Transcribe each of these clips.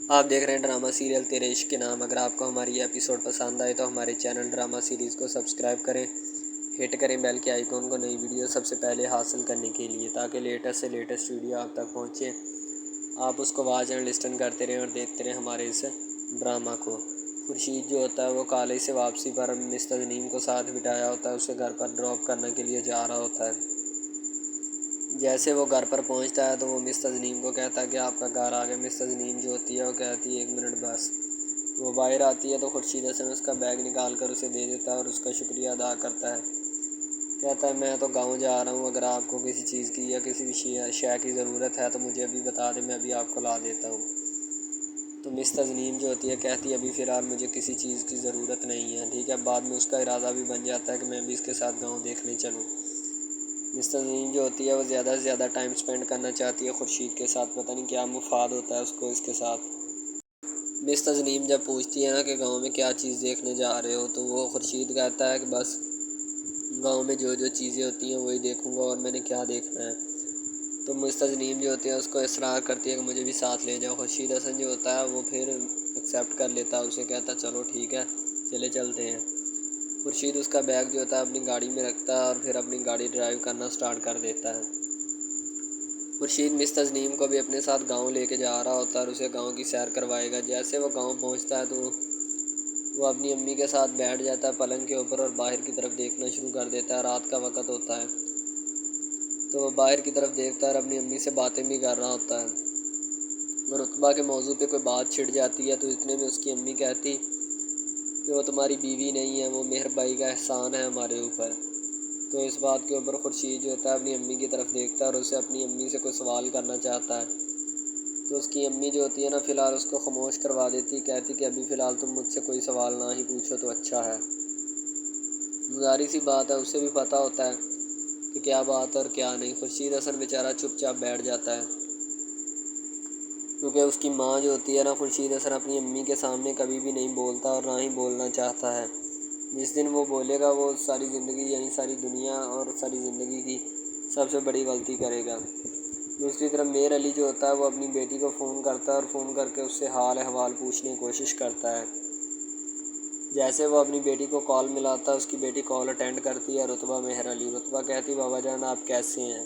آپ دیکھ رہے ہیں ڈرامہ سیریل تیرے عشق کے نام۔ اگر آپ کو ہماری یہ ایپیسوڈ پسند آئے تو ہمارے چینل ڈرامہ سیریز کو سبسکرائب کریں، ہٹ کریں بیل کے آئیکن کو نئی ویڈیو سب سے پہلے حاصل کرنے کے لیے، تاکہ لیٹسٹ سے لیٹسٹ ویڈیو آپ تک پہنچے۔ آپ اس کو واچ اینڈ لسٹن کرتے رہیں اور دیکھتے رہیں ہمارے اس ڈرامہ کو۔ خورشید جو ہوتا ہے وہ کالج سے واپسی پر مس تزنیم کو ساتھ بٹھایا ہوتا ہے، اسے گھر پر ڈراپ کرنے کے لیے جا رہا ہوتا ہے۔ جیسے وہ گھر پر پہنچتا ہے تو وہ مس تزنیم کو کہتا ہے کہ آپ کا گھر آ گیا۔ مس تزنیم جو ہوتی ہے وہ کہتی ہے 1 منٹ بس۔ تو وہ باہر آتی ہے تو خورشید حسن اس کا بیگ نکال کر اسے دے دیتا ہے اور اس کا شکریہ ادا کرتا ہے۔ کہتا ہے میں تو گاؤں جا رہا ہوں، اگر آپ کو کسی چیز کی یا کسی بھی شے کی ضرورت ہے تو مجھے ابھی بتا دیں، میں ابھی آپ کو لا دیتا ہوں۔ تو مس تزنیم جو ہوتی ہے کہتی ہے ابھی فی الحال مجھے کسی چیز کی ضرورت نہیں ہے، ٹھیک ہے۔ بعد میں اس کا ارادہ بھی بن جاتا ہے کہ میں بھی اس کے ساتھ گاؤں دیکھنے چلوں۔ مس تزنیم جو ہوتی ہے وہ زیادہ سے زیادہ ٹائم سپینڈ کرنا چاہتی ہے خورشید کے ساتھ، پتہ نہیں کیا مفاد ہوتا ہے اس کو اس کے ساتھ۔ مس تزنیم جب پوچھتی ہے نا کہ گاؤں میں کیا چیز دیکھنے جا رہے ہو، تو وہ خورشید کہتا ہے کہ بس گاؤں میں جو جو چیزیں ہوتی ہیں وہی دیکھوں گا، اور میں نے کیا دیکھنا ہے۔ تو مس تزنیم جو ہوتی ہے اس کو اصرار کرتی ہے کہ مجھے بھی ساتھ لے جاؤ۔ خورشید حسن جو ہوتا ہے وہ پھر ایکسیپٹ کر لیتا ہے، اسے کہتا ہے چلو ٹھیک ہے چلے چلتے ہیں۔ خورشید اس کا بیگ جو ہوتا ہے اپنی گاڑی میں رکھتا ہے اور پھر اپنی گاڑی ڈرائیو کرنا سٹارٹ کر دیتا ہے۔ خورشید مس تزنیم کو بھی اپنے ساتھ گاؤں لے کے جا رہا ہوتا ہے اور اسے گاؤں کی سیر کروائے گا۔ جیسے وہ گاؤں پہنچتا ہے تو وہ اپنی امی کے ساتھ بیٹھ جاتا ہے پلنگ کے اوپر اور باہر کی طرف دیکھنا شروع کر دیتا ہے۔ رات کا وقت ہوتا ہے تو وہ باہر کی طرف دیکھتا ہے اور اپنی امی سے باتیں بھی کر رہا ہوتا ہے۔ اور رتبہ کے موضوع پہ کوئی بات چھڑ جاتی ہے تو اتنے میں اس کی امی کہتی کہ وہ تمہاری بیوی نہیں ہے، وہ مہر بائی کا احسان ہے ہمارے اوپر۔ تو اس بات کے اوپر خورشید جو ہوتا ہے اپنی امی کی طرف دیکھتا ہے اور اسے اپنی امی سے کوئی سوال کرنا چاہتا ہے۔ تو اس کی امی جو ہوتی ہے نا فی الحال اس کو خاموش کروا دیتی، کہتی کہ ابھی فی الحال تم مجھ سے کوئی سوال نہ ہی پوچھو تو اچھا ہے۔ ظاہر سی بات ہے اسے بھی پتہ ہوتا ہے کہ کیا بات اور کیا نہیں۔ خورشید حسن بیچارہ چپ چاپ بیٹھ جاتا ہے، کیونکہ اس کی ماں جو ہوتی ہے نا خورشید حسن اپنی امی کے سامنے کبھی بھی نہیں بولتا اور نہ ہی بولنا چاہتا ہے۔ جس دن وہ بولے گا وہ ساری زندگی یعنی ساری دنیا اور ساری زندگی کی سب سے بڑی غلطی کرے گا۔ دوسری طرف مہر علی جو ہوتا ہے وہ اپنی بیٹی کو فون کرتا ہے اور فون کر کے اس سے حال احوال پوچھنے کی کوشش کرتا ہے۔ جیسے وہ اپنی بیٹی کو کال ملاتا ہے، اس کی بیٹی کال اٹینڈ کرتی ہے رتبہ مہر علی۔ رتبہ کہتی بابا جان آپ کیسے ہیں؟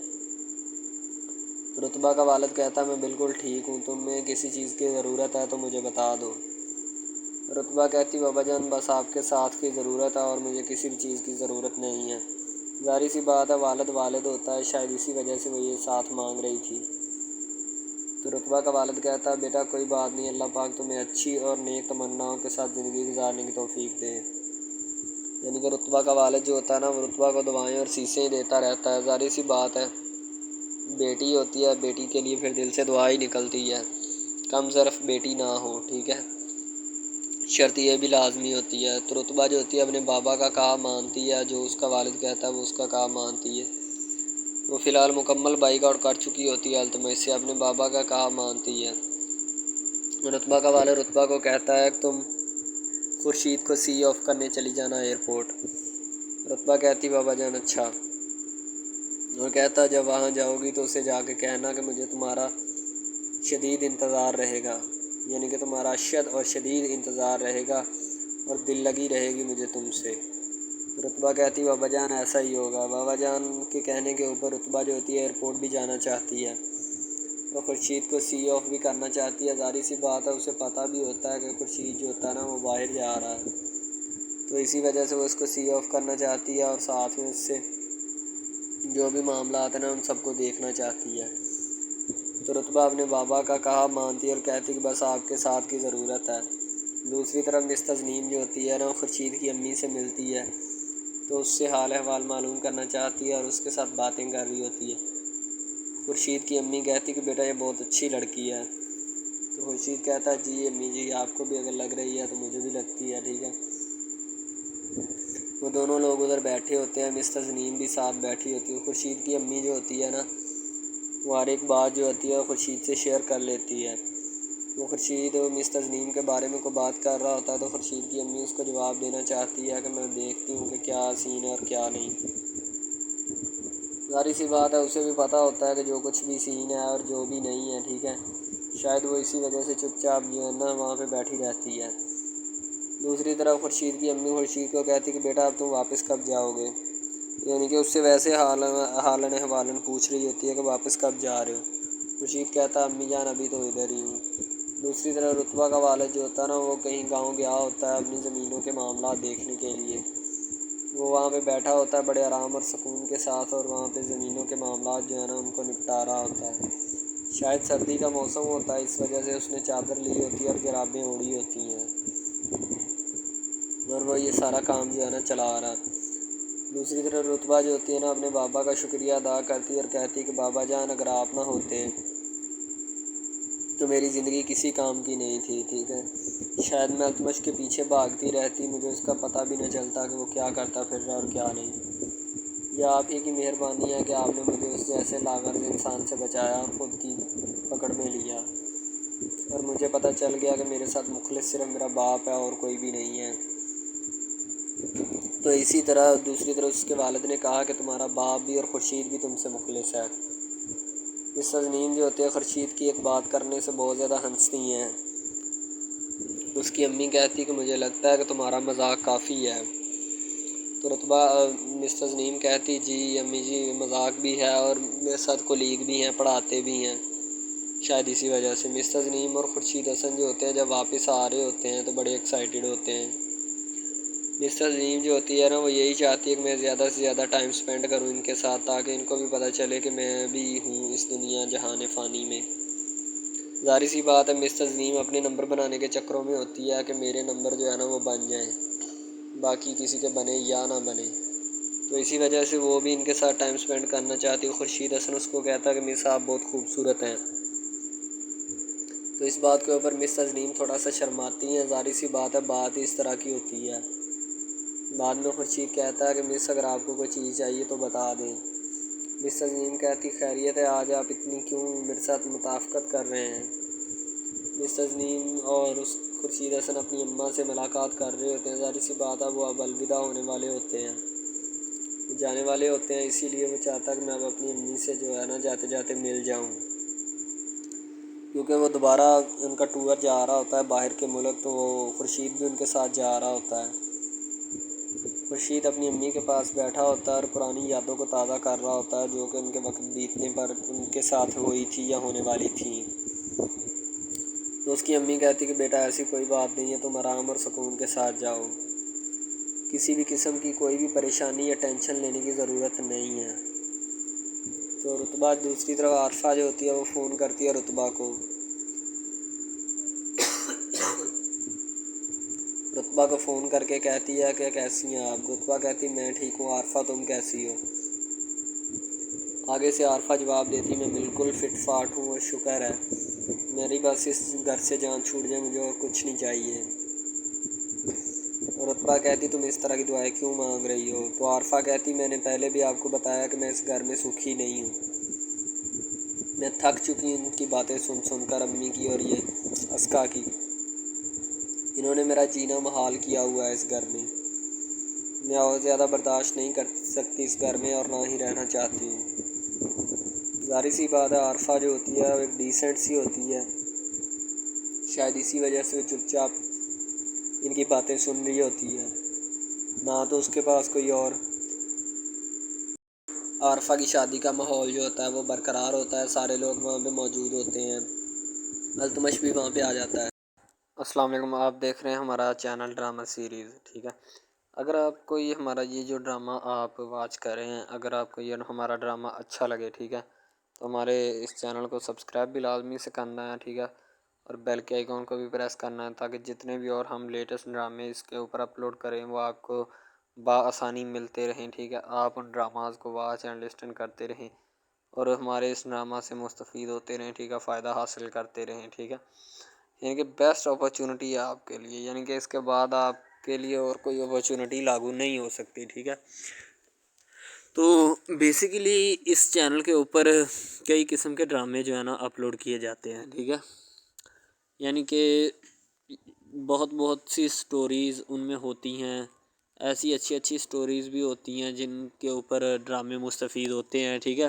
تو رتبہ کا والد کہتا میں بالکل ٹھیک ہوں، تمہیں کسی چیز کی ضرورت ہے تو مجھے بتا دو۔ رتبہ کہتی بابا جان بس آپ کے ساتھ کی ضرورت ہے اور مجھے کسی بھی چیز کی ضرورت نہیں ہے۔ ظاہر سی بات ہے والد ہوتا ہے، شاید اسی وجہ سے وہ یہ ساتھ مانگ رہی تھی۔ تو رتبہ کا والد کہتا ہے بیٹا کوئی بات نہیں، اللہ پاک تمہیں اچھی اور نیک تمناؤں کے ساتھ زندگی گزارنے کی توفیق دے۔ یعنی کہ رتبہ کا والد جو ہوتا ہے نا وہ رتبہ کو دعائیں اور سیسیں دیتا رہتا ہے۔ ظاہر سی بات ہے بیٹی ہوتی ہے، بیٹی کے لیے پھر دل سے دعا ہی نکلتی ہے، کم صرف بیٹی نہ ہو، ٹھیک ہے، شرط یہ بھی لازمی ہوتی ہے۔ تو رتبہ جو ہوتی ہے اپنے بابا کا کہا مانتی ہے، جو اس کا والد کہتا ہے وہ اس کا کہا مانتی ہے۔ وہ فی الحال مکمل بائیک آؤٹ کر چکی ہوتی ہے التمش سے، اپنے بابا کا کہا مانتی ہے۔ رتبہ کا والد رتبہ کو کہتا ہے کہ تم خورشید کو سی آف کرنے چلی جانا ایئرپورٹ۔ رتبہ کہتی بابا جان اچھا، اور کہتا جب وہاں جاؤ گی تو اسے جا کے کہنا کہ مجھے تمہارا شدید انتظار رہے گا، یعنی کہ تمہارا اشد اور شدید انتظار رہے گا اور دل لگی رہے گی مجھے تم سے۔ رتبہ کہتی بابا جان ایسا ہی ہوگا۔ بابا جان کے کہنے کے اوپر رتبہ جو ہوتی ہے ایئرپورٹ بھی جانا چاہتی ہے، وہ خورشید کو سی آف بھی کرنا چاہتی ہے۔ ظاہر سی بات ہے اسے پتہ بھی ہوتا ہے کہ خورشید جو ہوتا ہے نا وہ باہر جا رہا ہے، تو اسی وجہ سے وہ اس کو سی آف کرنا چاہتی ہے اور ساتھ میں اس سے جو بھی معاملات ہیں نا ان سب کو دیکھنا چاہتی ہے۔ تو رتبہ اپنے بابا کا کہا مانتی ہے اور کہتی کہ بس آپ کے ساتھ کی ضرورت ہے۔ دوسری طرف مس تزنیم جو ہوتی ہے نا خورشید کی امی سے ملتی ہے تو اس سے حال احوال معلوم کرنا چاہتی ہے اور اس کے ساتھ باتیں کر رہی ہوتی ہے۔ خورشید کی امی کہتی کہ بیٹا یہ بہت اچھی لڑکی ہے۔ تو خورشید کہتا ہے جی امی جی آپ کو بھی اگر لگ رہی ہے تو مجھے بھی لگتی ہے، ٹھیک ہے۔ وہ دونوں لوگ ادھر بیٹھے ہوتے ہیں، مس تزنیم بھی ساتھ بیٹھی ہوتی ہے۔ خورشید کی امی جو ہوتی ہے نا وہ ہر ایک بات جو ہوتی ہے وہ خورشید سے شیئر کر لیتی ہے۔ وہ خورشید مس تزنیم کے بارے میں کوئی بات کر رہا ہوتا ہے تو خورشید کی امی اس کو جواب دینا چاہتی ہے کہ میں دیکھتی ہوں کہ کیا سین ہے اور کیا نہیں۔ ظاہر سی بات ہے اسے بھی پتہ ہوتا ہے کہ جو کچھ بھی سین ہے اور جو بھی نہیں ہے، ٹھیک ہے، شاید وہ اسی وجہ سے چپ چاپ جو ہے نا وہاں پہ بیٹھی رہتی ہے۔ دوسری طرف خورشید کی امی خورشید کو کہتی کہ بیٹا اب تم واپس کب جاؤ گے، یعنی کہ اس سے ویسے حالن احوالن پوچھ رہی ہوتی ہے کہ واپس کب جا رہے ہو۔ خورشید کہتا امی جان ابھی تو ادھر ہی ہوں۔ دوسری طرف رتبہ کا والد جو ہوتا ہے نا وہ کہیں گاؤں گیا ہوتا ہے اپنی زمینوں کے معاملات دیکھنے کے لیے۔ وہ وہاں پہ بیٹھا ہوتا ہے بڑے آرام اور سکون کے ساتھ، اور وہاں پہ زمینوں کے معاملات جو ہے نا ان کو نپٹا رہا ہوتا ہے۔ شاید سردی کا موسم ہوتا ہے، اس وجہ سے اس نے چادر لی ہوتی ہے اور جرابیں اوڑھی ہوتی ہیں، اور وہ یہ سارا کام جو ہے نا چلا رہا۔ دوسری طرف رتبہ جو ہوتی ہے نا اپنے بابا کا شکریہ ادا کرتی اور کہتی کہ بابا جان اگر آپ نہ ہوتے تو میری زندگی کسی کام کی نہیں تھی، ٹھیک ہے۔ شاید میں التمش کے پیچھے بھاگتی رہتی، مجھے اس کا پتہ بھی نہ چلتا کہ وہ کیا کرتا پھر رہا اور کیا نہیں۔ یہ آپ ہی کی مہربانی ہے کہ آپ نے مجھے اس جیسے لاغرض انسان سے بچایا اور خود کی پکڑ میں لیا، اور مجھے پتہ چل گیا کہ میرے ساتھ مخلص صرف میرا باپ ہے اور کوئی بھی نہیں ہے۔ تو اسی طرح دوسری طرف اس کے والد نے کہا کہ تمہارا باپ بھی اور خورشید بھی تم سے مخلص ہے۔ اس تسنیم جو ہوتی ہے خورشید کی ایک بات کرنے سے بہت زیادہ ہنستی ہیں۔ اس کی امی کہتی کہ مجھے لگتا ہے کہ تمہارا مذاق کافی ہے۔ تو رتبہ مس تسنیم کہتی جی امی جی مذاق بھی ہے اور میرے ساتھ کولیگ بھی ہیں، پڑھاتے بھی ہیں، شاید اسی وجہ سے۔ مس تسنیم اور خورشید حسن جو ہوتے ہیں جب واپس آ رہے ہوتے ہیں تو بڑے ایکسائٹیڈ ہوتے ہیں۔ مس تسنیم جو ہوتی ہے نا وہ یہی چاہتی ہے کہ میں زیادہ سے زیادہ ٹائم سپینڈ کروں ان کے ساتھ، تاکہ ان کو بھی پتہ چلے کہ میں بھی ہوں اس دنیا جہان فانی میں۔ ظاہر سی بات ہے مس تسنیم اپنے نمبر بنانے کے چکروں میں ہوتی ہے کہ میرے نمبر جو ہے نا وہ بن جائیں، باقی کسی کے بنے یا نہ بنے، تو اسی وجہ سے وہ بھی ان کے ساتھ ٹائم سپینڈ کرنا چاہتی ہے۔ خورشید حسن اس کو کہتا ہے کہ مس آپ بہت خوبصورت ہیں۔ تو اس بات کے اوپر مس تسنیم تھوڑا سا شرماتی ہیں، ظاہر سی بات ہے بات اس طرح کی ہوتی ہے۔ بعد میں خورشید کہتا ہے کہ مس اگر آپ کو کوئی چیز چاہیے تو بتا دیں۔ مس تسنیم کہتی خیریت ہے، آج آپ اتنی کیوں میرے ساتھ مطابقت کر رہے ہیں۔ مس تسنیم اور اس خورشید حسن اپنی اماں سے ملاقات کر رہے ہوتے ہیں، ظاہر سی بات ہے وہ اب الوداع ہونے والے ہوتے ہیں، جانے والے ہوتے ہیں، اسی لیے وہ چاہتا ہے کہ میں اب اپنی امی سے جو ہے نا جاتے جاتے مل جاؤں، کیونکہ وہ دوبارہ ان کا ٹور جا رہا ہوتا ہے باہر کے ملک، تو وہ خورشید بھی ان کے ساتھ جا رہا ہوتا ہے۔ خورشید اپنی امی کے پاس بیٹھا ہوتا ہے اور پرانی یادوں کو تازہ کر رہا ہوتا ہے جو کہ ان کے وقت بیتنے پر ان کے ساتھ ہوئی تھی یا ہونے والی تھی۔ تو اس کی امی کہتی کہ بیٹا ایسی کوئی بات نہیں ہے، تم آرام اور سکون کے ساتھ جاؤ، کسی بھی قسم کی کوئی بھی پریشانی یا ٹینشن لینے کی ضرورت نہیں ہے۔ تو رتبہ دوسری طرف عارفہ جو ہوتی ہے وہ فون کرتی ہے رتبہ کو، رتبہ کو فون کر کے کہتی ہے کہ کیسی ہیں آپ۔ رتبہ کہتی میں ٹھیک ہوں، عارفہ تم کیسی ہو؟ آگے سے عارفہ جواب دیتی میں بالکل فٹ فاٹ ہوں اور شکر ہے، میری بس اس گھر سے جان چھوٹ جائے، مجھے اور کچھ نہیں چاہیے۔ رتبہ کہتی تم اس طرح کی دعائیں کیوں مانگ رہی ہو؟ تو عارفہ کہتی میں نے پہلے بھی آپ کو بتایا کہ میں اس گھر میں سکھی نہیں ہوں، میں تھک چکی ان کی باتیں سن سن کر، امی کی اور یہ اسکا کی، انہوں نے میرا جینا محال کیا ہوا ہے اس گھر میں اور زیادہ برداشت نہیں کر سکتی اس گھر میں اور نہ ہی رہنا چاہتی ہوں۔ ظاہر سی بات ہے عارفہ جو ہوتی ہے وہ ایک ڈیسنٹ سی ہوتی ہے، شاید اسی وجہ سے وہ چپ چاپ ان کی باتیں سن رہی ہوتی ہے، نہ تو اس کے پاس کوئی اور۔ عارفہ کی شادی کا ماحول جو ہوتا ہے وہ برقرار ہوتا ہے، سارے لوگ وہاں پہ موجود ہوتے ہیں، التمش بھی وہاں پہ آ جاتا ہے۔ السلام علیکم، آپ دیکھ رہے ہیں ہمارا چینل ڈرامہ سیریز، ٹھیک ہے۔ اگر آپ کو یہ ہمارا یہ جو ڈرامہ آپ واچ کر رہے ہیں، اگر آپ کو یہ ہمارا ڈرامہ اچھا لگے، ٹھیک ہے، تو ہمارے اس چینل کو سبسکرائب بھی لازمی سے کرنا ہے، ٹھیک ہے، اور بیل کے آئیکن کو بھی پریس کرنا ہے، تاکہ جتنے بھی اور ہم لیٹسٹ ڈرامے اس کے اوپر اپلوڈ کریں وہ آپ کو بآسانی ملتے رہیں، ٹھیک ہے۔ آپ ان ڈراماز کو واچ اینڈ لسٹن کرتے رہیں اور ہمارے اس ڈرامہ سے مستفید ہوتے رہیں، ٹھیک ہے، فائدہ حاصل کرتے رہیں، ٹھیک ہے۔ یعنی کہ بیسٹ اپرچونٹی ہے آپ کے لیے، یعنی کہ اس کے بعد آپ کے لیے اور کوئی اپرچونٹی لاگو نہیں ہو سکتی، ٹھیک ہے۔ تو بیسیکلی اس چینل کے اوپر کئی قسم کے ڈرامے جو ہے نا اپلوڈ کیے جاتے ہیں، ٹھیک ہے، یعنی کہ بہت سی سٹوریز ان میں ہوتی ہیں، ایسی اچھی سٹوریز بھی ہوتی ہیں جن کے اوپر ڈرامے مستفید ہوتے ہیں، ٹھیک ہے۔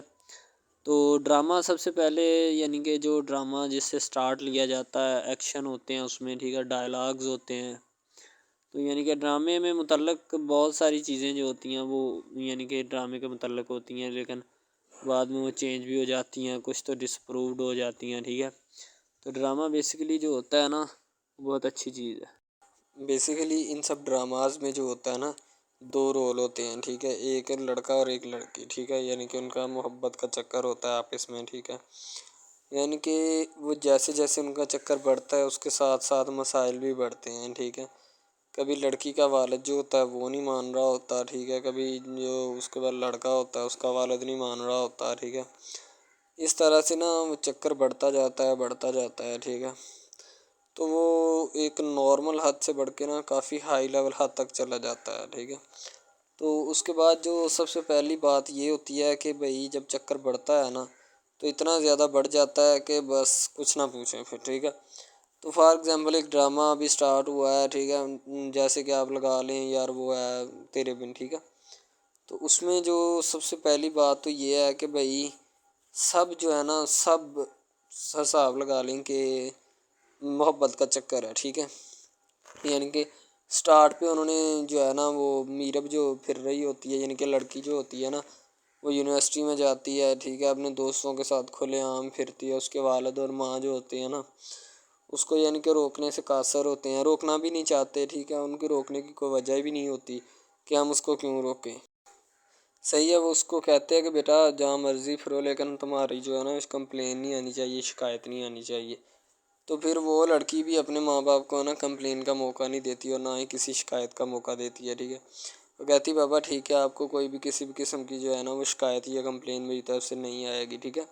تو ڈرامہ سب سے پہلے یعنی کہ جو ڈرامہ جس سے سٹارٹ لیا جاتا ہے، ایکشن ہوتے ہیں اس میں، ٹھیک ہے، ڈائلاگز ہوتے ہیں. تو یعنی کہ ڈرامے میں متعلق بہت ساری چیزیں جو ہوتی ہیں وہ یعنی کہ ڈرامے کے متعلق ہوتی ہیں، لیکن بعد میں وہ چینج بھی ہو جاتی ہیں، کچھ تو ڈسپرووڈ ہو جاتی ہیں، ٹھیک ہے. تو ڈرامہ بیسیکلی جو ہوتا ہے نا بہت اچھی چیز ہے. بیسیکلی ان سب ڈراماز میں جو ہوتا ہے نا 2 رول ہوتے ہیں، ٹھیک ہے، ایک لڑکا اور ایک لڑکی، ٹھیک ہے، یعنی کہ ان کا محبت کا چکر ہوتا ہے آپس میں، ٹھیک ہے. یعنی کہ وہ جیسے جیسے ان کا چکر بڑھتا ہے اس کے ساتھ ساتھ مسائل بھی بڑھتے ہیں، ٹھیک ہے. کبھی لڑکی کا والد جو ہوتا ہے وہ نہیں مان رہا ہوتا، ٹھیک ہے، کبھی جو اس کے بعد لڑکا ہوتا ہے اس کا والد نہیں مان رہا ہوتا، ٹھیک ہے. اس طرح سے نا وہ چکر بڑھتا جاتا ہے، ٹھیک ہے. تو وہ ایک نارمل حد سے بڑھ کے نا کافی ہائی لیول حد تک چلا جاتا ہے، ٹھیک ہے. تو اس کے بعد جو سب سے پہلی بات یہ ہوتی ہے کہ بھئی جب چکر بڑھتا ہے نا تو اتنا زیادہ بڑھ جاتا ہے کہ بس کچھ نہ پوچھیں پھر، ٹھیک ہے. تو فار ایگزامپل ایک ڈرامہ ابھی سٹارٹ ہوا ہے، ٹھیک ہے، جیسے کہ آپ لگا لیں یار وہ ہے تیرے بن، ٹھیک ہے. تو اس میں جو سب سے پہلی بات تو یہ ہے کہ بھئی سب جو ہے نا سب حساب لگا لیں کہ محبت کا چکر ہے، ٹھیک ہے. یعنی کہ سٹارٹ پہ انہوں نے جو ہے نا وہ میرب جو پھر رہی ہوتی ہے، یعنی کہ لڑکی جو ہوتی ہے نا وہ یونیورسٹی میں جاتی ہے، ٹھیک ہے، اپنے دوستوں کے ساتھ کھلے عام پھرتی ہے. اس کے والد اور ماں جو ہوتے ہیں نا اس کو یعنی کہ روکنے سے قاصر ہوتے ہیں، روکنا بھی نہیں چاہتے، ٹھیک ہے. ان کی روکنے کی کوئی وجہ بھی نہیں ہوتی کہ ہم اس کو کیوں روکیں. صحیح ہے، وہ اس کو کہتے ہیں کہ بیٹا جہاں مرضی پھرو لیکن تمہاری جو ہے نا کمپلین نہیں آنی چاہیے، شکایت نہیں آنی چاہیے. تو پھر وہ لڑکی بھی اپنے ماں باپ کو نا کمپلین کا موقع نہیں دیتی اور نہ ہی کسی شکایت کا موقع دیتی ہے، ٹھیک ہے. وہ کہتی بابا ٹھیک ہے آپ کو کوئی بھی کسی بھی قسم کی جو ہے نا وہ شکایت یا کمپلین میری طرف سے نہیں آئے گی، ٹھیک ہے.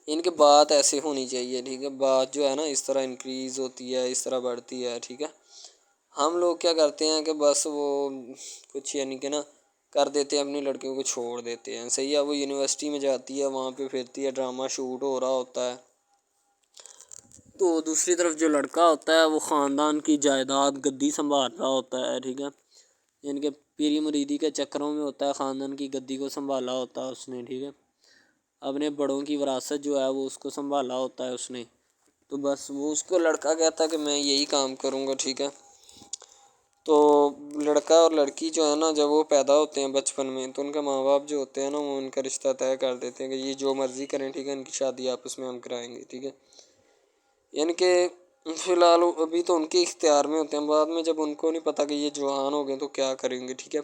ان کی بات ایسے ہونی چاہیے، ٹھیک ہے، بات جو ہے نا اس طرح انکریز ہوتی ہے، اس طرح بڑھتی ہے، ٹھیک ہے. ہم لوگ کیا کرتے ہیں کہ بس وہ کچھ یعنی کہ نا کر دیتے ہیں، اپنی لڑکیوں کو چھوڑ دیتے ہیں. صحیح ہے، وہ یونیورسٹی میں جاتی ہے، وہاں پہ پھرتی ہے، ڈرامہ شوٹ ہو رہا ہوتا ہے. تو دوسری طرف جو لڑکا ہوتا ہے وہ خاندان کی جائیداد گدی سنبھال رہا ہوتا ہے، ٹھیک ہے. یعنی کہ پیری مریدی کے چکروں میں ہوتا ہے، خاندان کی گدی کو سنبھالا ہوتا ہے اس نے، ٹھیک ہے. اپنے بڑوں کی وراثت جو ہے وہ اس کو سنبھالا ہوتا ہے اس نے. تو بس وہ اس کو لڑکا کہتا ہے کہ میں یہی کام کروں گا، ٹھیک ہے. تو لڑکا اور لڑکی جو ہے نا جب وہ پیدا ہوتے ہیں بچپن میں تو ان کے ماں باپ جو ہوتے ہیں نا وہ ان کا رشتہ طے کر دیتے ہیں کہ یہ جو مرضی کریں، ٹھیک ہے، ان کی شادی آپس میں ہم کرائیں گے، ٹھیک ہے. یعنی کہ فی الحال ابھی تو ان کے اختیار میں ہوتے ہیں، بعد میں جب ان کو نہیں پتہ کہ یہ جوان ہو گئے تو کیا کریں گے، ٹھیک ہے.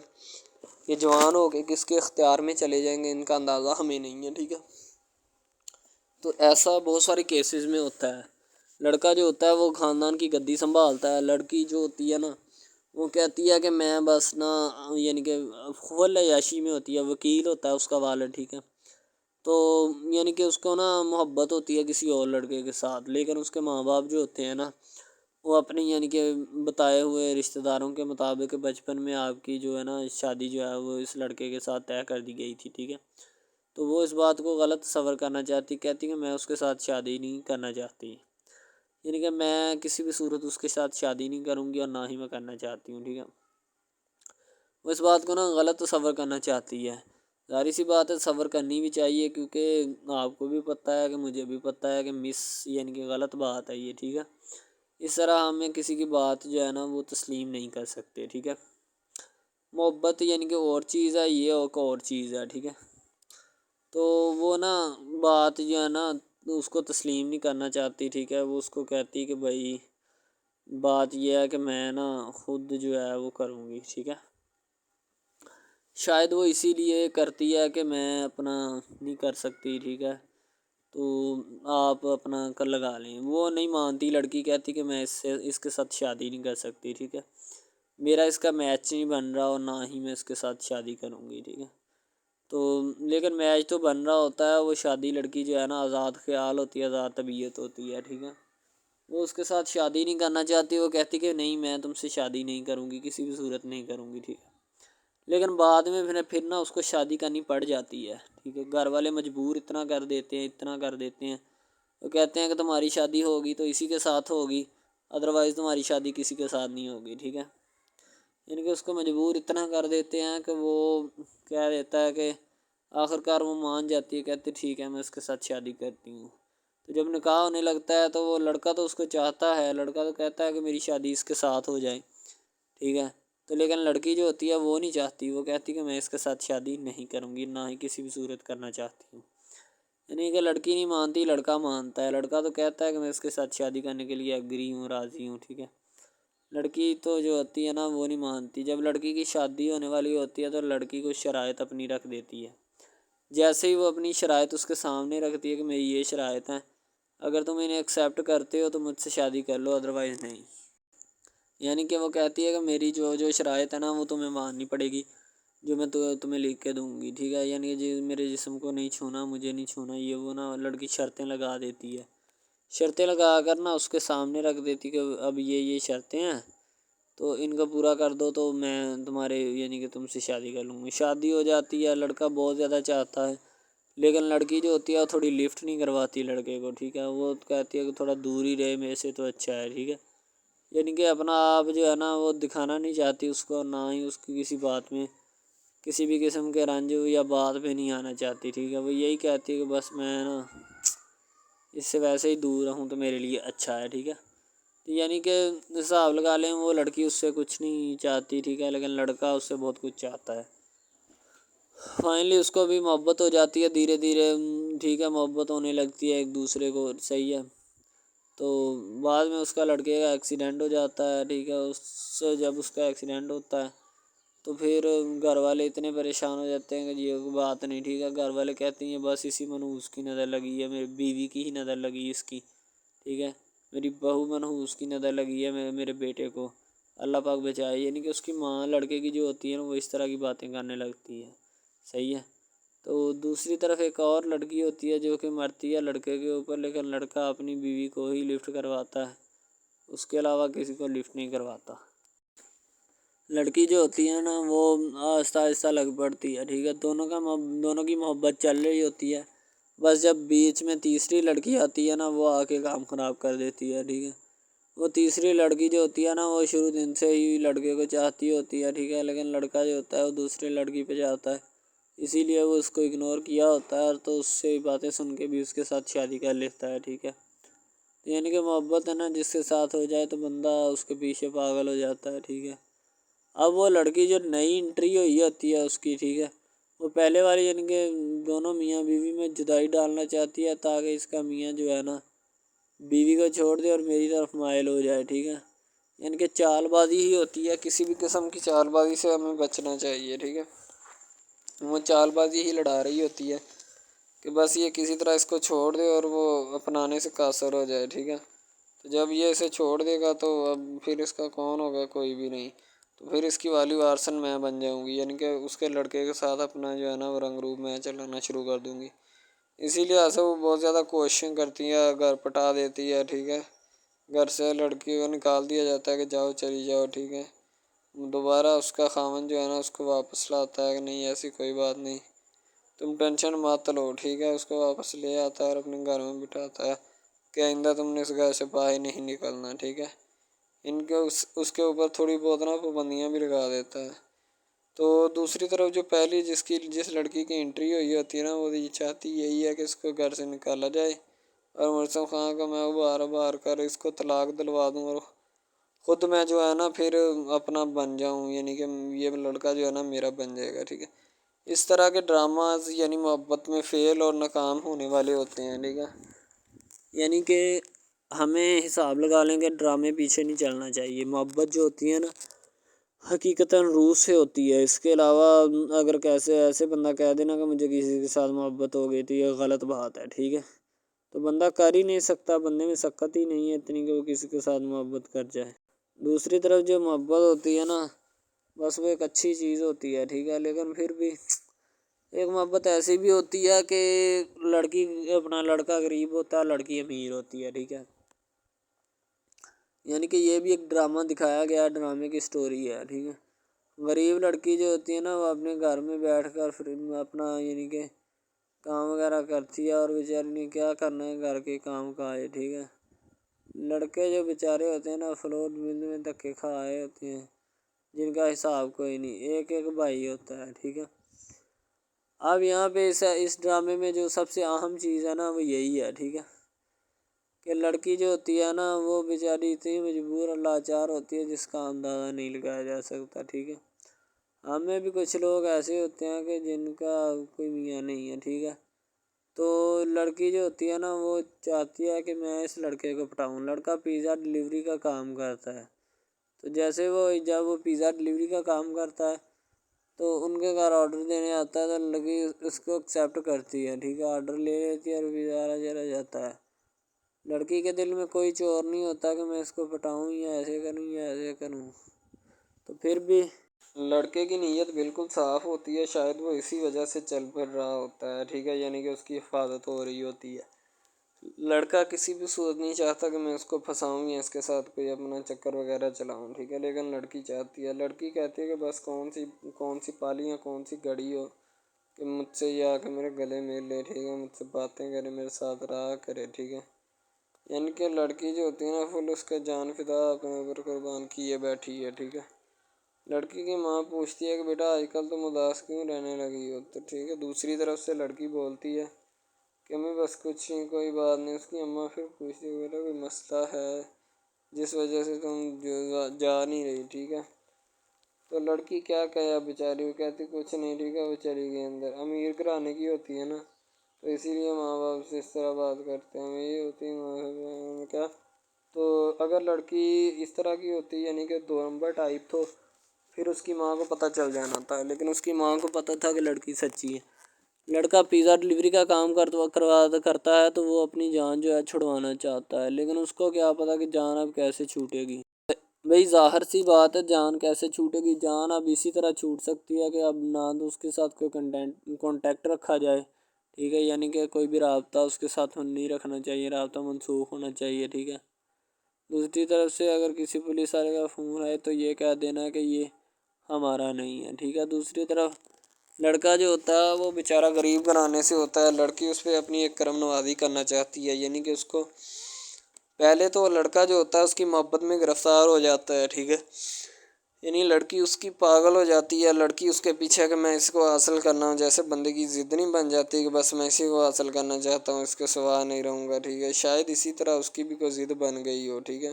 یہ جوان ہو کے کس کے اختیار میں چلے جائیں گے ان کا اندازہ ہمیں نہیں ہے، ٹھیک ہے. تو ایسا بہت سارے کیسز میں ہوتا ہے. لڑکا جو ہوتا ہے وہ خاندان کی گدی سنبھالتا ہے، لڑکی جو ہوتی ہے نا وہ کہتی ہے کہ میں بس نا یعنی کہ فل عیاشی میں ہوتی ہے، وکیل ہوتا ہے اس کا والد، ٹھیک ہے. تو یعنی کہ اس کو نا محبت ہوتی ہے کسی اور لڑکے کے ساتھ، لیکن اس کے ماں باپ جو ہوتے ہیں نا وہ اپنی یعنی کہ بتائے ہوئے رشتہ داروں کے مطابق بچپن میں آپ کی جو ہے نا شادی جو ہے وہ اس لڑکے کے ساتھ طے کر دی گئی تھی، ٹھیک ہے. تو وہ اس بات کو غلط تصور کرنا چاہتی، کہتی کہ میں اس کے ساتھ شادی نہیں کرنا چاہتی، یعنی کہ میں کسی بھی صورت اس کے ساتھ شادی نہیں کروں گی اور نہ ہی میں کرنا چاہتی ہوں، ٹھیک ہے. وہ اس بات کو نا غلط تصور کرنا چاہتی ہے. ظاہر سی بات ہے صبر کرنی بھی چاہیے، کیونکہ آپ کو بھی پتہ ہے کہ مجھے بھی پتہ ہے کہ یعنی کہ غلط بات ہے یہ، ٹھیک ہے. اس طرح ہمیں کسی کی بات جو ہے نا وہ تسلیم نہیں کر سکتے، ٹھیک ہے. محبت یعنی کہ اور چیز ہے، یہ اور چیز ہے، ٹھیک ہے. تو وہ نا بات جو ہے نا اس کو تسلیم نہیں کرنا چاہتی، ٹھیک ہے. وہ اس کو کہتی کہ بھائی بات یہ ہے کہ میں نا خود جو ہے وہ کروں گی، ٹھیک ہے. شاید وہ اسی لیے کرتی ہے کہ میں اپنا نہیں کر سکتی، ٹھیک ہے، تو آپ اپنا کر لگا لیں. وہ نہیں مانتی، لڑکی کہتی کہ میں اس کے ساتھ شادی نہیں کر سکتی، ٹھیک ہے. میرا اس کا میچ نہیں بن رہا اور نہ ہی میں اس کے ساتھ شادی کروں گی، ٹھیک ہے. تو لیکن میچ تو بن رہا ہوتا ہے، وہ شادی لڑکی جو ہے نا آزاد خیال ہوتی ہے، آزاد طبیعت ہوتی ہے، ٹھیک ہے. وہ اس کے ساتھ شادی نہیں کرنا چاہتی، وہ کہتی کہ نہیں میں تم سے شادی نہیں کروں گی، کسی بھی صورت نہیں کروں گی، ٹھیک ہے. لیکن بعد میں پھر نا اس کو شادی کرنی پڑ جاتی ہے، ٹھیک ہے. گھر والے مجبور اتنا کر دیتے ہیں، وہ کہتے ہیں کہ تمہاری شادی ہوگی تو اسی کے ساتھ ہوگی، ادروائز تمہاری شادی کسی کے ساتھ نہیں ہوگی، ٹھیک ہے. یعنی کہ اس کو مجبور اتنا کر دیتے ہیں کہ وہ کہہ دیتا ہے کہ آخر کار وہ مان جاتی ہے، کہتی ٹھیک ہے میں اس کے ساتھ شادی کرتی ہوں۔ تو جب نکاح ہونے لگتا ہے تو وہ لڑکا تو اس کو چاہتا ہے، لڑکا تو کہتا ہے کہ میری شادی اس کے ساتھ ہو جائے، ٹھیک ہے، تو لیکن لڑکی جو ہوتی ہے وہ نہیں چاہتی، وہ کہتی کہ میں اس کے ساتھ شادی نہیں کروں گی، نہ ہی کسی بھی صورت کرنا چاہتی ہوں۔ یعنی کہ لڑکی نہیں مانتی، لڑکا مانتا ہے۔ لڑکا تو کہتا ہے کہ میں اس کے ساتھ شادی کرنے کے لیے ایگری ہوں، راضی ہوں، ٹھیک ہے۔ لڑکی تو جو ہوتی ہے نا وہ نہیں مانتی۔ جب لڑکی کی شادی ہونے والی ہوتی ہے تو لڑکی کو شرائط اپنی رکھ دیتی ہے۔ جیسے ہی وہ اپنی شرائط اس کے سامنے رکھتی ہے کہ میری یہ شرائط ہیں، اگر تم انہیں ایکسیپٹ کرتے ہو تو مجھ سے شادی کر لو، ادروائز نہیں۔ یعنی کہ وہ کہتی ہے کہ میری جو شرائط ہے نا وہ تمہیں ماننی پڑے گی، جو میں تمہیں لکھ کے دوں گی، ٹھیک ہے۔ یعنی کہ میرے جسم کو نہیں چھونا، مجھے نہیں چھونا، یہ وہ نا لڑکی شرطیں لگا دیتی ہے۔ شرطیں لگا کر نا اس کے سامنے رکھ دیتی کہ اب یہ شرطیں ہیں تو ان کو پورا کر دو تو میں تمہارے یعنی کہ تم سے شادی کر لوں گی۔ شادی ہو جاتی ہے، لڑکا بہت زیادہ چاہتا ہے، لیکن لڑکی جو ہوتی ہے وہ تھوڑی لفٹ نہیں کرواتی لڑکے کو، ٹھیک ہے۔ وہ کہتی ہے کہ تھوڑا دور ہی رہے میرے سے تو اچھا ہے، ٹھیک ہے۔ یعنی کہ اپنا آپ جو ہے نا وہ دکھانا نہیں چاہتی اس کو، نہ ہی اس کی کسی بات میں کسی بھی قسم کے رنج یا بات پہ نہیں آنا چاہتی، ٹھیک ہے۔ وہ یہی کہتی ہے کہ بس میں نا اس سے ویسے ہی دور رہوں تو میرے لیے اچھا ہے، ٹھیک ہے۔ یعنی کہ حساب لگا لیں وہ لڑکی اس سے کچھ نہیں چاہتی، ٹھیک ہے، لیکن لڑکا اس سے بہت کچھ چاہتا ہے۔ فائنلی اس کو بھی محبت ہو جاتی ہے دھیرے دھیرے، ٹھیک ہے، محبت ہونے لگتی ہے ایک دوسرے کو، صحیح ہے۔ تو بعد میں اس کا لڑکے کا ایکسیڈنٹ ہو جاتا ہے، ٹھیک ہے۔ جب اس کا ایکسیڈنٹ ہوتا ہے تو پھر گھر والے اتنے پریشان ہو جاتے ہیں کہ یہ بات نہیں، ٹھیک ہے۔ گھر والے کہتے ہیں بس اسی منحوس کی نظر لگی ہے، میری بیوی کی ہی نظر لگی اس کی، ٹھیک ہے، میری بہو منحوس کی نظر لگی ہے میرے بیٹے کو، اللہ پاک بچائے۔ یعنی کہ اس کی ماں لڑکے کی جو ہوتی ہے نا وہ اس طرح کی باتیں کرنے لگتی ہے، صحیح ہے۔ تو دوسری طرف ایک اور لڑکی ہوتی ہے جو کہ مرتی ہے لڑکے کے اوپر، لیکن لڑکا اپنی بیوی کو ہی لفٹ کرواتا ہے، اس کے علاوہ کسی کو لفٹ نہیں کرواتا۔ لڑکی جو ہوتی ہے نا وہ آہستہ آہستہ لگ پڑتی ہے، ٹھیک ہے، دونوں کی محبت چل رہی ہوتی ہے، بس جب بیچ میں تیسری لڑکی آتی ہے نا وہ آ کے کام خراب کر دیتی ہے، ٹھیک ہے۔ وہ تیسری لڑکی جو ہوتی ہے نا وہ شروع دن سے ہی لڑکے کو چاہتی ہوتی ہے، ٹھیک ہے، لیکن لڑکا جو ہوتا ہے وہ دوسری لڑکی پہ جاتا ہے، اسی لیے وہ اس کو اگنور کیا ہوتا ہے، تو اس سے باتیں سن کے بھی اس کے ساتھ شادی کر لیتا ہے، ٹھیک ہے۔ یعنی کہ محبت ہے نا جس کے ساتھ ہو جائے تو بندہ اس کے پیچھے پاگل ہو جاتا ہے، ٹھیک ہے۔ اب وہ لڑکی جو نئی انٹری ہوئی ہوتی ہے اس کی، ٹھیک ہے، وہ پہلے والی یعنی کہ دونوں میاں بیوی میں جدائی ڈالنا چاہتی ہے تاکہ اس کا میاں جو ہے نا بیوی کو چھوڑ دے اور میری طرف مائل ہو جائے، ٹھیک ہے۔ یعنی کہ چال بازی ہی ہوتی ہے، کسی بھی قسم کی چال بازی سے ہمیں بچنا چاہیے، ٹھیک ہے۔ وہ چال بازی ہی لڑا رہی ہوتی ہے کہ بس یہ کسی طرح اس کو چھوڑ دے اور وہ اپنانے سے قاصر ہو جائے، ٹھیک ہے۔ تو جب یہ اسے چھوڑ دے گا تو اب پھر اس کا کون ہوگا، کوئی بھی نہیں، تو پھر اس کی والی وارثن میں بن جاؤں گی، یعنی کہ اس کے لڑکے کے ساتھ اپنا جو ہے نا وہ رنگ روپ میں چلانا شروع کر دوں گی۔ اسی لیے ایسا وہ بہت زیادہ کوششیں کرتی ہے، گھر پٹا دیتی ہے، ٹھیک ہے، گھر سے لڑکی کو نکال دیا جاتا ہے کہ جاؤ چلی جاؤ، ٹھیک ہے۔ دوبارہ اس کا خاوند جو ہے نا اس کو واپس لاتا ہے کہ نہیں ایسی کوئی بات نہیں، تم ٹینشن مت لو، ٹھیک ہے، اس کو واپس لے آتا ہے اور اپنے گھر میں بٹھاتا ہے کہ آئندہ تم نے اس گھر سے باہر نہیں نکلنا، ٹھیک ہے۔ ان کے اس کے اوپر تھوڑی بہت نا پابندیاں بھی لگا دیتا ہے۔ تو دوسری طرف جو پہلی جس لڑکی کی انٹری ہوئی ہوتی ہے نا وہ یہ چاہتی یہی ہے کہ اس کو گھر سے نکالا جائے اور مرسم خان کو میں بار کر اس کو طلاق دلوا دوں اور خود میں جو ہے نا پھر اپنا بن جاؤں، یعنی کہ یہ لڑکا جو ہے نا میرا بن جائے گا، ٹھیک ہے۔ اس طرح کے ڈراماز یعنی محبت میں فیل اور ناکام ہونے والے ہوتے ہیں، ٹھیک ہے۔ یعنی کہ ہمیں حساب لگا لیں کہ ڈرامے پیچھے نہیں چلنا چاہیے، محبت جو ہوتی ہے نا حقیقتاً روح سے ہوتی ہے۔ اس کے علاوہ اگر ایسے بندہ کہہ دینا کہ مجھے کسی کے ساتھ محبت ہو گئی تو یہ غلط بات ہے، ٹھیک ہے۔ تو بندہ کر ہی نہیں سکتا، بندے میں سکت ہی نہیں ہے اتنی کہ وہ کسی کے ساتھ محبت کر جائے۔ دوسری طرف جو محبت ہوتی ہے نا بس وہ ایک اچھی چیز ہوتی ہے، ٹھیک ہے، لیکن پھر بھی ایک محبت ایسی بھی ہوتی ہے کہ لڑکا غریب ہوتا ہے، لڑکی امیر ہوتی ہے، ٹھیک ہے۔ یعنی کہ یہ بھی ایک ڈرامہ دکھایا گیا ہے، ڈرامے کی سٹوری ہے، ٹھیک ہے۔ غریب لڑکی جو ہوتی ہے نا وہ اپنے گھر میں بیٹھ کر پھر اپنا یعنی کہ کام وغیرہ کرتی ہے اور بیچاری نے کیا کرنا ہے گھر کے کام کاج، ٹھیک ہے۔ لڑکے جو بیچارے ہوتے ہیں نا فلور مل میں دھکے کھا آئے ہوتے ہیں جن کا حساب کوئی نہیں، ایک بھائی ہوتا ہے، ٹھیک ہے۔ اب یہاں پہ اس ڈرامے میں جو سب سے اہم چیز ہے نا وہ یہی ہے، ٹھیک ہے، کہ لڑکی جو ہوتی ہے نا وہ بیچاری اتنی مجبور اور لاچار ہوتی ہے جس کا اندازہ نہیں لگایا جا سکتا، ٹھیک ہے۔ ہمیں بھی کچھ لوگ ایسے ہوتے ہیں کہ جن کا کوئی میاں نہیں ہے، ٹھیک ہے، تو لڑکی جو ہوتی ہے نا وہ چاہتی ہے کہ میں اس لڑکے کو پٹاؤں۔ لڑکا پیزا ڈلیوری کا کام کرتا ہے، تو جیسے جب وہ پیزا ڈلیوری کا کام کرتا ہے تو ان کے گھر آرڈر دینے آتا ہے، تو لڑکی اس کو ایکسیپٹ کرتی ہے، ٹھیک ہے، آرڈر لے لیتی ہے اور پیزا چلا جاتا ہے۔ لڑکی کے دل میں کوئی چور نہیں ہوتا کہ میں اس کو پٹاؤں یا ایسے کروں یا ایسے کروں، تو پھر بھی لڑکے کی نیت بالکل صاف ہوتی ہے، شاید وہ اسی وجہ سے چل پھر رہا ہوتا ہے، ٹھیک ہے، یعنی کہ اس کی حفاظت ہو رہی ہوتی ہے۔ لڑکا کسی بھی صورت نہیں چاہتا کہ میں اس کو پھنساؤں یا اس کے ساتھ کوئی اپنا چکر وغیرہ چلاؤں، ٹھیک ہے، لیکن لڑکی چاہتی ہے، لڑکی کہتی ہے کہ بس کون سی پالی یا کون سی گڑی ہو کہ مجھ سے یہ آ کے میرے گلے مل لے، ٹھیک ہے، مجھ سے باتیں کرے، میرے ساتھ رہا کرے، ٹھیک ہے۔ یعنی کہ لڑکی جو ہوتی ہے نا فل اس کا جان فدا اپنے اوپر قربان کیے بیٹھی ہے، ٹھیک ہے۔ لڑکی کی ماں پوچھتی ہے کہ بیٹا آج کل تم اداس کیوں رہنے لگی ہو، تو ٹھیک ہے، دوسری طرف سے لڑکی بولتی ہے کہ میں بس کچھ نہیں، کوئی بات نہیں۔ اس کی اماں پھر پوچھتی ہے بیٹا کوئی مسئلہ ہے جس وجہ سے تم جا نہیں رہی، ٹھیک ہے، تو لڑکی کیا کہے بیچاری، وہ کہتی کچھ نہیں، ٹھیک ہے، وہ چلی گئی اندر۔ امیر گھرانے کی ہوتی ہے نا تو اسی لیے ماں باپ سے اس طرح بات کرتے ہیں، یہ ہوتی ہے ماں کیا۔ تو اگر لڑکی اس طرح کی ہوتی یعنی کہ دو نمبر ٹائپ، تو پھر اس کی ماں کو پتہ چل جانا تھا، لیکن اس کی ماں کو پتہ تھا کہ لڑکی سچی ہے۔ لڑکا پیزا ڈلیوری کا کام کرتا ہے تو وہ اپنی جان جو ہے چھڑوانا چاہتا ہے، لیکن اس کو کیا پتہ کہ جان اب کیسے چھوٹے گی۔ بھئی ظاہر سی بات ہے، جان کیسے چھوٹے گی، جان اب اسی طرح چھوٹ سکتی ہے کہ اب نہ تو اس کے ساتھ کوئی کانٹیکٹ رکھا جائے، ٹھیک ہے، یعنی کہ کوئی بھی رابطہ اس کے ساتھ نہیں رکھنا چاہیے، رابطہ منسوخ ہونا چاہیے، ٹھیک ہے۔ دوسری طرف سے اگر کسی پولیس والے کا فون آئے تو یہ کہہ دینا کہ یہ ہمارا نہیں ہے، ٹھیک ہے۔ دوسری طرف لڑکا جو ہوتا ہے وہ بیچارہ غریب گھرانے سے ہوتا ہے، لڑکی اس پہ اپنی ایک کرم نوازی کرنا چاہتی ہے، یعنی کہ اس کو پہلے تو لڑکا جو ہوتا ہے اس کی محبت میں گرفتار ہو جاتا ہے، ٹھیک ہے، یعنی لڑکی اس کی پاگل ہو جاتی ہے، لڑکی اس کے پیچھے کہ میں اس کو حاصل کرنا ہوں، جیسے بندے کی ضد نہیں بن جاتی کہ بس میں اسی کو حاصل کرنا چاہتا ہوں، اس کے سوا نہیں رہوں گا، ٹھیک ہے، شاید اسی طرح اس کی بھی کوئی ضد بن گئی ہو، ٹھیک ہے۔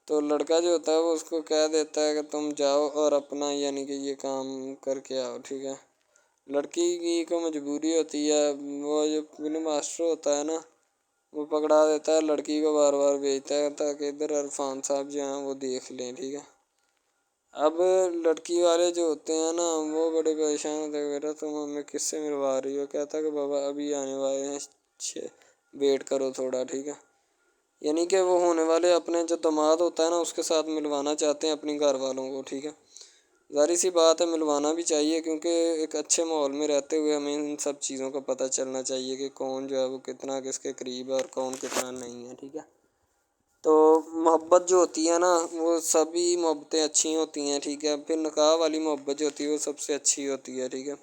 تو لڑکا جو ہوتا ہے وہ اس کو کہہ دیتا ہے کہ تم جاؤ اور اپنا یعنی کہ یہ کام کر کے آؤ، ٹھیک ہے۔ لڑکی کی کو مجبوری ہوتی ہے، وہ جو فلم ماسٹر ہوتا ہے نا وہ پکڑا دیتا ہے لڑکی کو، بار بار بھیجتا ہے تاکہ ادھر عرفان صاحب جو ہیں وہ دیکھ لیں، ٹھیک ہے۔ اب لڑکی والے جو ہوتے ہیں نا وہ بڑے پریشان ہوتے ہیں، بیٹا تم ہمیں کس سے ملوا رہی ہو، کہتا ہے کہ بابا ابھی آنے والے ہیں، ویٹ کرو تھوڑا، ٹھیک ہے، یعنی کہ وہ ہونے والے اپنے جو داماد ہوتا ہے نا اس کے ساتھ ملوانا چاہتے ہیں اپنی گھر والوں کو، ٹھیک ہے۔ ظاہر سی بات ہے ملوانا بھی چاہیے، کیونکہ ایک اچھے ماحول میں رہتے ہوئے ہمیں ان سب چیزوں کا پتہ چلنا چاہیے کہ کون جو ہے وہ کتنا کس کے قریب ہے اور کون کتنا نہیں ہے، ٹھیک ہے۔ تو محبت جو ہوتی ہے نا وہ سبھی محبتیں اچھی ہوتی ہیں، ٹھیک ہے، پھر نکاح والی محبت جو ہوتی ہے وہ سب سے اچھی ہوتی ہے، ٹھیک ہے۔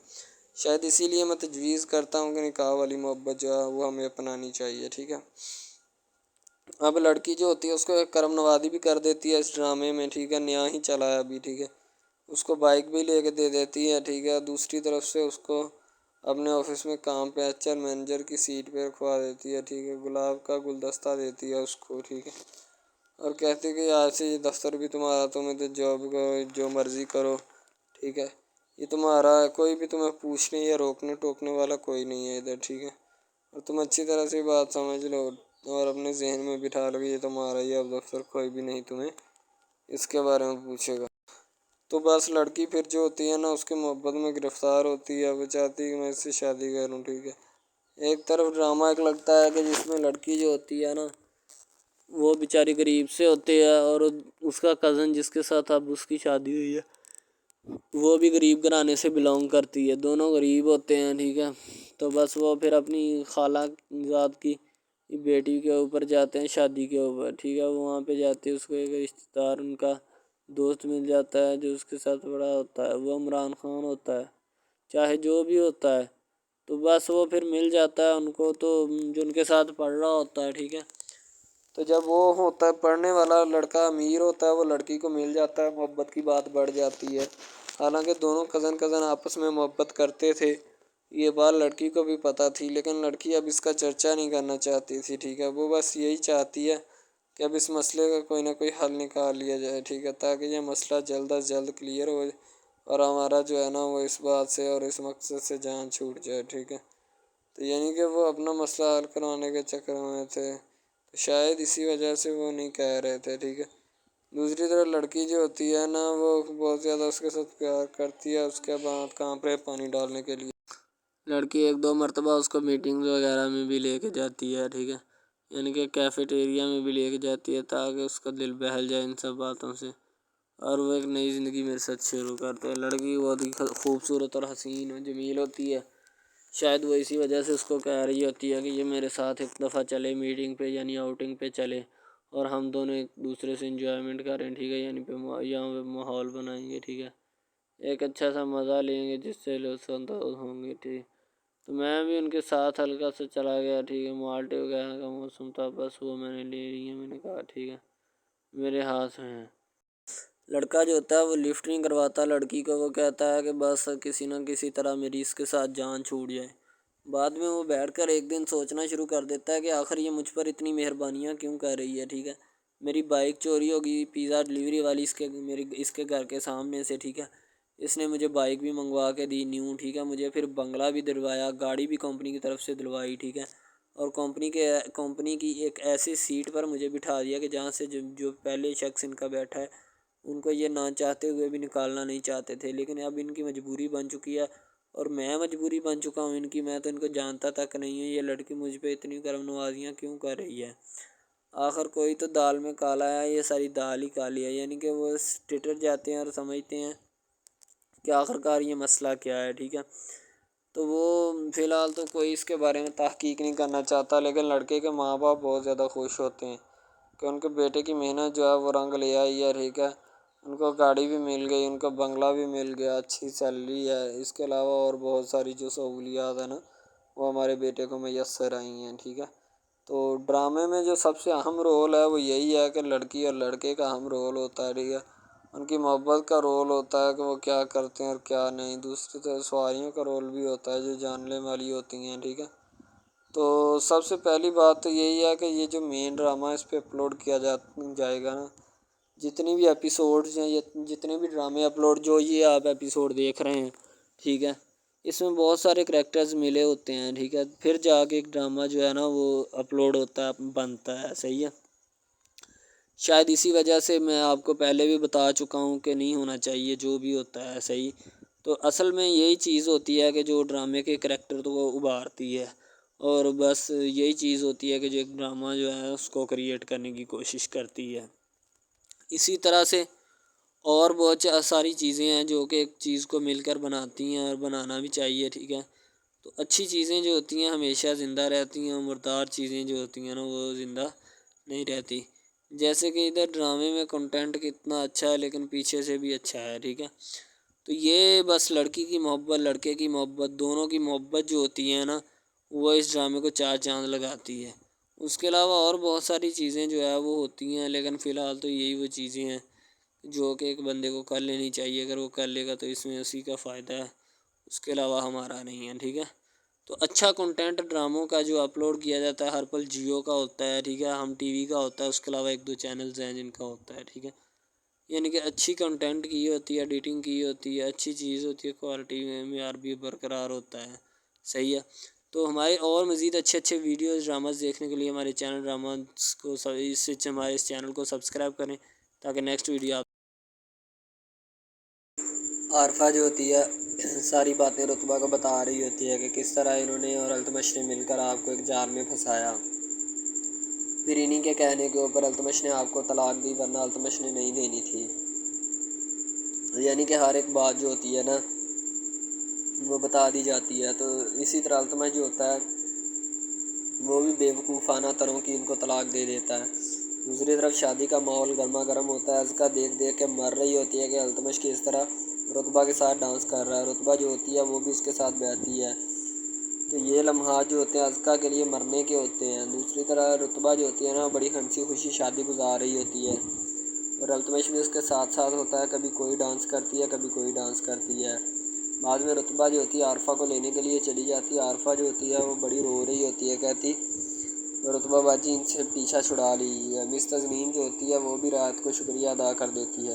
شاید اسی لیے میں تجویز کرتا ہوں کہ نکاح والی محبت جو ہے وہ ہمیں اپنانی چاہیے، ٹھیک ہے۔ اب لڑکی جو ہوتی ہے اس کو ایک کرم نوازی بھی کر دیتی ہے اس ڈرامے میں، ٹھیک ہے، نیا ہی چلا ہے ابھی، ٹھیک ہے، اس کو بائک بھی لے کے دے دیتی ہے، ٹھیک ہے۔ دوسری طرف سے اس کو اپنے آفس میں کام پہ ایچ آر مینیجر کی سیٹ پہ رکھوا دیتی ہے، ٹھیک ہے، گلاب کا گلدستہ دیتی ہے اس کو، ٹھیک ہے، اور کہتی ہے کہ آج سے یہ دفتر بھی تمہارا، تم ادھر جاب کرو جو مرضی کرو، ٹھیک ہے، یہ تمہارا ہے، کوئی بھی تمہیں پوچھنے یا روکنے ٹوکنے والا کوئی نہیں ہے ادھر، ٹھیک ہے، اور تم اچھی طرح سے بات سمجھ لو اور اپنے ذہن میں بٹھا لو کہ یہ تمہارا ہی اب دفتر، کوئی بھی نہیں تمہیں اس کے بارے میں پوچھے گا۔ تو بس لڑکی پھر جو ہوتی ہے نا اس کے محبت میں گرفتار ہوتی ہے، وہ چاہتی ہے کہ میں اس سے شادی کروں، ٹھیک ہے۔ ایک طرف ڈرامہ ایک لگتا ہے کہ جس میں لڑکی جو ہوتی ہے نا وہ بیچاری غریب سے ہوتی ہے اور اس کا کزن جس کے ساتھ اب اس کی شادی ہوئی ہے وہ بھی غریب گھرانے سے بلانگ کرتی ہے، دونوں غریب ہوتے ہیں، ٹھیک ہے۔ تو بس وہ پھر اپنی خالہ ذات کی بیٹی کے اوپر جاتے ہیں شادی کے اوپر، ٹھیک ہے، وہ وہاں پہ جاتے ہیں، اس کو ایک رشتہ دار ان کا دوست مل جاتا ہے جو اس کے ساتھ بڑا ہوتا ہے، وہ عمران خان ہوتا ہے، چاہے جو بھی ہوتا ہے، تو بس وہ پھر مل جاتا ہے ان کو، تو جو ان کے ساتھ پڑھ رہا ہوتا ہے، ٹھیک ہے، تو جب وہ ہوتا ہے پڑھنے والا لڑکا امیر ہوتا ہے وہ لڑکی کو مل جاتا ہے، محبت کی بات بڑھ جاتی ہے، حالانکہ دونوں کزن آپس میں محبت کرتے تھے یہ بات لڑکی کو بھی پتہ تھی، لیکن لڑکی اب اس کا چرچا نہیں کرنا چاہتی تھی، ٹھیک ہے۔ وہ بس یہی چاہتی ہے کہ اب اس مسئلے کا کوئی نہ کوئی حل نکال لیا جائے، ٹھیک ہے، تاکہ یہ مسئلہ جلد از جلد کلیئر ہو اور ہمارا جو ہے نا وہ اس بات سے اور اس مقصد سے جان چھوٹ جائے، ٹھیک ہے۔ تو یعنی کہ وہ اپنا مسئلہ حل کروانے کے چکر میں تھے، تو شاید اسی وجہ سے وہ نہیں کہہ رہے تھے، ٹھیک ہے۔ دوسری طرف لڑکی جو ہوتی ہے نا وہ بہت زیادہ اس کے ساتھ پیار کرتی ہے، اس کے بعد کہاں پہ پانی ڈالنے کے لیے لڑکی ایک دو مرتبہ اس کو میٹنگز وغیرہ میں بھی لے کے جاتی ہے، ٹھیک ہے، یعنی کہ کیفیٹیریا میں بھی لے کے جاتی ہے تاکہ اس کا دل بہل جائے ان سب باتوں سے، اور وہ ایک نئی زندگی میرے ساتھ شروع کرتے ہیں۔ لڑکی بہت ہی خوبصورت اور حسین و جمیل ہوتی ہے، شاید وہ اسی وجہ سے اس کو کہہ رہی ہوتی ہے کہ یہ میرے ساتھ ایک دفعہ چلے میٹنگ پہ، یعنی آؤٹنگ پہ چلے، اور ہم دونوں ایک دوسرے سے انجوائمنٹ کریں، ٹھیک ہے، یعنی یہاں پہ ماحول بنائیں گے، ٹھیک ہے، ایک اچھا سا مزہ لیں گے جس سے لطف اندوز ہوں گے، ٹھیک۔ تو میں بھی ان کے ساتھ ہلکا سے چلا گیا، ٹھیک ہے، مالٹے وغیرہ کا موسم تھا، بس وہ میں نے لے لی ہے، میں نے کہا ٹھیک ہے میرے ہاتھ میں ہے۔ لڑکا جو ہوتا ہے وہ لفٹ نہیں کرواتا لڑکی کو، وہ کہتا ہے کہ بس کسی نہ کسی طرح میری اس کے ساتھ جان چھوٹ جائے۔ بعد میں وہ بیٹھ کر ایک دن سوچنا شروع کر دیتا ہے کہ آخر یہ مجھ پر اتنی مہربانیاں کیوں کر رہی ہے، ٹھیک ہے، میری بائک چوری ہوگی، پیزا ڈلیوری والی اس کے گھر کے سامنے سے، ٹھیک ہے، اس نے مجھے بائک بھی منگوا کے دی نیو، ٹھیک ہے، مجھے پھر بنگلہ بھی دلوایا، گاڑی بھی کمپنی کی طرف سے دلوائی، ٹھیک ہے، اور کمپنی کی ایک ایسی سیٹ پر مجھے بٹھا دیا کہ جہاں سے جو پہلے شخص ان کا بیٹھا ہے ان کو یہ نہ چاہتے ہوئے بھی نکالنا نہیں چاہتے تھے، لیکن اب ان کی مجبوری بن چکی ہے اور میں مجبوری بن چکا ہوں ان کی، میں تو ان کو جانتا تک نہیں ہوں، یہ لڑکی مجھ پہ اتنی کرم نوازیاں کیوں کر رہی ہے۔ آخر کوئی تو دال میں کالا ہے، یہ ساری دال ہی کالی ہے، یعنی کہ وہ ٹٹر جاتے ہیں اور سمجھتے ہیں کہ آخرکار یہ مسئلہ کیا ہے، ٹھیک ہے۔ تو وہ فی الحال تو کوئی اس کے بارے میں تحقیق نہیں کرنا چاہتا، لیکن لڑکے کے ماں باپ بہت زیادہ خوش ہوتے ہیں کہ ان کے بیٹے کی محنت جو ہے وہ رنگ لے آئی ہے، ٹھیک ہے، ان کو گاڑی بھی مل گئی، ان کو بنگلہ بھی مل گیا، اچھی سیلری ہے، اس کے علاوہ اور بہت ساری جو سہولیات ہیں نا وہ ہمارے بیٹے کو میسر آئی ہیں، ٹھیک ہے۔ تو ڈرامے میں جو سب سے اہم رول ہے وہ یہی ہے کہ لڑکی اور لڑکے کا اہم رول ہوتا ہے، ٹھیک ہے، ان کی محبت کا رول ہوتا ہے کہ وہ کیا کرتے ہیں اور کیا نہیں، دوسری طرف سواریوں کا رول بھی ہوتا ہے جو جاننے والی ہوتی ہیں، ٹھیک ہے۔ تو سب سے پہلی بات تو یہی ہے کہ یہ جو مین ڈرامہ اس پہ اپلوڈ کیا جائے گا نا، جتنی بھی ایپیسوڈز ہیں یا جتنے بھی ڈرامے اپلوڈ جو یہ آپ ایپیسوڈ دیکھ رہے ہیں، ٹھیک ہے، اس میں بہت سارے کریکٹرز ملے ہوتے ہیں، ٹھیک ہے، پھر جا کے ایک ڈرامہ جو ہے نا وہ اپلوڈ ہوتا ہے، بنتا ہے، صحیح ہے۔ شاید اسی وجہ سے میں آپ کو پہلے بھی بتا چکا ہوں کہ نہیں ہونا چاہیے جو بھی ہوتا ہے، صحیح۔ تو اصل میں یہی چیز ہوتی ہے کہ جو ڈرامے کے کریکٹر تو وہ ابھارتی ہے، اور بس یہی چیز ہوتی ہے کہ جو ایک ڈرامہ جو ہے اس کو کریٹ کرنے کی کوشش کرتی ہے۔ اسی طرح سے اور بہت ساری چیزیں ہیں جو کہ ایک چیز کو مل کر بناتی ہیں اور بنانا بھی چاہیے، ٹھیک ہے۔ تو اچھی چیزیں جو ہوتی ہیں ہمیشہ زندہ رہتی ہیں، مردار چیزیں جو ہوتی ہیں نا وہ زندہ نہیں رہتی، جیسے کہ ادھر ڈرامے میں کنٹینٹ کتنا اچھا ہے لیکن پیچھے سے بھی اچھا ہے، ٹھیک ہے۔ تو یہ بس لڑکی کی محبت لڑکے کی محبت دونوں کی محبت جو ہوتی ہے نا وہ اس ڈرامے کو چار چاند لگاتی ہے۔ اس کے علاوہ اور بہت ساری چیزیں جو ہے وہ ہوتی ہیں، لیکن فی الحال تو یہی وہ چیزیں ہیں جو کہ ایک بندے کو کر لینی چاہیے، اگر وہ کر لے گا تو اس میں اسی کا فائدہ ہے، اس کے علاوہ ہمارا نہیں ہے، ٹھیک ہے۔ تو اچھا کنٹینٹ ڈراموں کا جو اپلوڈ کیا جاتا ہے ہر پل جیو کا ہوتا ہے، ٹھیک ہے، ہم ٹی وی کا ہوتا ہے، اس کے علاوہ ایک دو چینلز ہیں جن کا ہوتا ہے، ٹھیک ہے، یعنی کہ اچھی کنٹینٹ کی ہوتی ہے، ایڈیٹنگ کی ہوتی ہے، اچھی چیز ہوتی ہے، کوالٹی میں معیار بھی برقرار ہوتا ہے، صحیح ہے۔ تو ہمارے اور مزید اچھے ویڈیوز ڈراماز دیکھنے کے لیے ہمارے چینل ڈراماز کو ہمارے اس چینل کو سبسکرائب کریں تاکہ نیکسٹ ویڈیو آپ عارفہ جو ہوتی ہے ساری باتیں رتبہ کو بتا رہی ہوتی ہے کہ کس طرح انہوں نے اور التمش نے مل کر آپ کو ایک جال میں پھنسایا، پھر انہی کے کہنے کے اوپر التمش نے آپ کو طلاق دی ورنہ التمش نے نہیں دینی تھی، یعنی کہ ہر ایک بات جو ہوتی ہے نا وہ بتا دی جاتی ہے۔ تو اسی طرح التمش جو ہوتا ہے وہ بھی بیوقوفانہ طرح کی ان کو طلاق دے دیتا ہے۔ دوسری طرف شادی کا ماحول گرما گرم ہوتا ہے، ازکا دیکھ کے مر رہی ہوتی ہے کہ التمش کس طرح رتبہ کے ساتھ ڈانس کر رہا ہے، رتبہ جو ہوتی ہے وہ بھی اس کے ساتھ بیٹھتی ہے، تو یہ لمحات جو ہوتے ہیں ازکا کے لیے مرنے کے ہوتے ہیں۔ دوسری طرح رتبہ جو ہوتی ہے نا بڑی ہنسی خوشی شادی گزار رہی ہوتی ہے اور التمش بھی اس کے ساتھ ساتھ ہوتا ہے، کبھی کوئی ڈانس کرتی ہے کبھی کوئی ڈانس کرتی ہے، بعد میں رتبہ جو ہوتی ہے عارفہ کو لینے کے لیے چلی جاتی ہے۔ عارفہ جو ہوتی ہے وہ بڑی رو رہی ہوتی ہے، کہتی رتبہ باجی ان سے پیچھا چھڑا لیجیے۔ مس تسنیم جو ہوتی ہے وہ بھی رات کو شکریہ ادا کر دیتی ہے۔